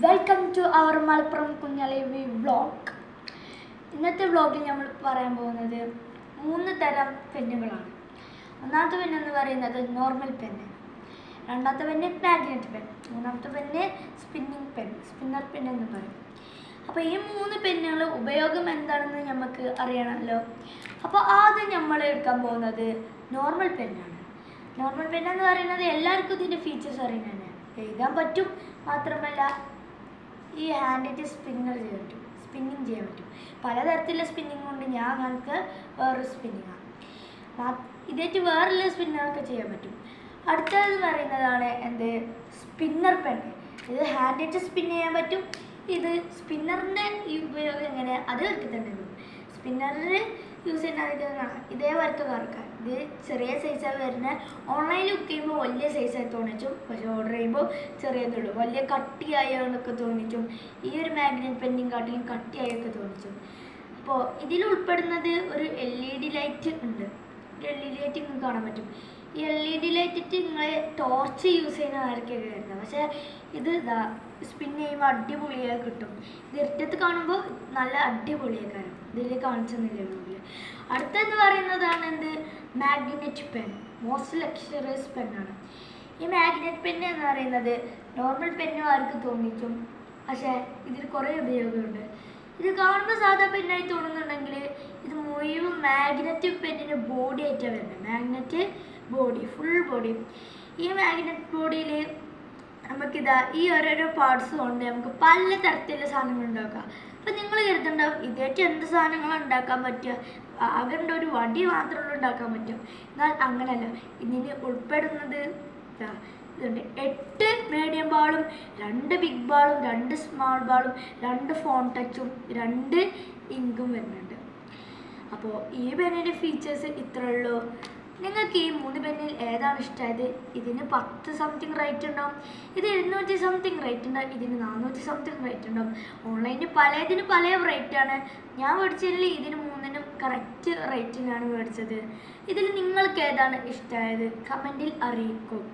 Welcome to our Malappuram Kunjalavi vlog. ഇന്നത്തെ വ്ളോഗിൽ നമ്മൾ പറയാൻ പോകുന്നത് 3 തരം പെന്നുകളാണ്. ഒന്നാമത്തെ പെന്നെന്ന് പറയുന്നത് നോർമൽ പെന്ന്, രണ്ടാമത്തെ പെന്ന് മാഗ്നറ്റ് പെൻ, മൂന്നാമത്തെ പെന്ന് സ്പിന്നർ പെൻ എന്ന് പറയും. അപ്പോൾ ഈ 3 പെന്നുകൾ ഉപയോഗം എന്താണെന്ന് നമുക്ക് അറിയണമല്ലോ. അപ്പോൾ ആദ്യം നമ്മൾ എടുക്കാൻ പോകുന്നത് നോർമൽ പെന്നാണ്. നോർമൽ പെന്നെന്ന് പറയുന്നത് എല്ലാവർക്കും ഇതിൻ്റെ ഫീച്ചേഴ്സ് അറിയുന്നതന്നെ. എഴുതാൻ പറ്റും, മാത്രമല്ല ഈ ഹാൻഡിറ്റ് സ്പിന്നിങ് ചെയ്യാൻ പറ്റും. പലതരത്തിലുള്ള സ്പിന്നിങ് കൊണ്ട് ഞാൻ നമുക്ക് വേറൊരു സ്പിന്നിങ്ങാണ്, ഇതേറ്റ് വേറെയുള്ള സ്പിന്നറൊക്കെ ചെയ്യാൻ പറ്റും. അടുത്തതെന്ന് പറയുന്നതാണ് സ്പിന്നർ പെണ്ണ്. ഇത് ഹാൻഡിറ്റ് സ്പിൻ ചെയ്യാൻ പറ്റും. ഇത് സ്പിന്നറിൻ്റെ ഉപയോഗം എങ്ങനെ അത് വർക്ക് തന്നെ വരും. സ്പിന്നറിൽ യൂസ് ചെയ്യുന്ന ഇതേ വർക്ക് കറക്കാൻ. ഇത് ചെറിയ സൈസാണ് വരുന്നത്. ഓൺലൈനിൽ ബുക്ക് ചെയ്യുമ്പോൾ വലിയ സൈസായി തോന്നിച്ചും, പക്ഷെ ഓർഡർ ചെയ്യുമ്പോൾ ചെറിയതുള്ളൂ. വലിയ കട്ടിയായോ എന്നൊക്കെ തോന്നിച്ചും, ഈ ഒരു മാഗ്നറ്റ് പെന്നിങ് കാട്ടിലും കട്ടിയായൊക്കെ തോന്നിച്ചും. അപ്പോൾ ഇതിൽ ഉൾപ്പെടുന്നത് ഒരു LED ലൈറ്റ് ഉണ്ട്. LED ലൈറ്റ് നിങ്ങൾക്ക് കാണാൻ പറ്റും. ഈ LED ലൈറ്റിട്ട് നിങ്ങൾ ടോർച്ച് യൂസ് ചെയ്യുന്ന ആർക്കൊക്കെ വരുന്നത്, പക്ഷേ ഇത് സ്പിൻ ചെയ്യുമ്പോൾ അടിപൊളിയായി കിട്ടും. ഇത് ഇരുട്ടത്ത് കാണുമ്പോൾ നല്ല അടിപൊളിയായി ഇതിൽ കാണിച്ചെന്നില്ല. അടുത്തെന്ന് പറയുന്നതാണ് മാഗ്നറ്റ് പെൻ. മോസ്റ്റ് ലക്ഷറിയസ് പെന്നാണ്. ഈ മാഗ്നറ്റ് പെൻ എന്ന് പറയുന്നത് നോർമൽ പെന്നുകാർക്ക് തോന്നിച്ചും, പക്ഷേ ഇതിൽ കുറേ ഉപയോഗമുണ്ട്. ഇത് കാണുമ്പോൾ സാധാ പെന്നായി തോന്നുന്നുണ്ടെങ്കിൽ ഇത് മുഴുവൻ മാഗ്നറ്റ് പെന്നിൻ്റെ ബോഡി ആയിട്ടാണ് വരുന്നത്. Magnet body, full body. ഈ മാഗ്നറ്റ് ബോഡിയിൽ നമുക്കിതാ ഈ ഓരോരോ പാർട്സ് കൊണ്ട് നമുക്ക് പല തരത്തിലുള്ള സാധനങ്ങൾ ഉണ്ടാക്കാം. അപ്പം നിങ്ങൾ കരുതുണ്ടാവും ഇതേറ്റ് എന്ത് സാധനങ്ങളാണ് ഉണ്ടാക്കാൻ പറ്റുക, ആകെ ഒരു വടി മാത്രമേ ഉണ്ടാക്കാൻ പറ്റും. എന്നാൽ അങ്ങനെയല്ല. ഇതിന് ഉൾപ്പെടുന്നത് ഇതുണ്ട്. 8 മീഡിയം ബാളും 2 ബിഗ് ബാളും 2 സ്മാൾ ബാളും 2 ഫോൺ ടച്ചും 2 ഇങ്കും വരുന്നുണ്ട്. അപ്പോൾ ഈ പെന്നിൻ്റെ ഫീച്ചേഴ്സ് ഇത്രേ ഉള്ളൂ. നിങ്ങൾക്ക് ഈ 3 പെന്നിൽ ഏതാണ് ഇഷ്ടമായത്? ഇതിന് 10 സംതിങ് റേറ്റ് ഉണ്ടാവും, ഇത് 200 സംതിങ് റേറ്റ് ഉണ്ടാവും, ഇതിന് 400 സംതിങ് റേറ്റ് ഉണ്ടാവും. ഓൺലൈനിൽ പലതിനും പല റേറ്റാണ്. ഞാൻ മേടിച്ചതിൽ ഇതിന് 3നും കറക്റ്റ് റേറ്റിനാണ് മേടിച്ചത്. ഇതിൽ നിങ്ങൾക്ക് ഏതാണ് ഇഷ്ടമായത് കമൻറ്റിൽ അറിയിക്കും.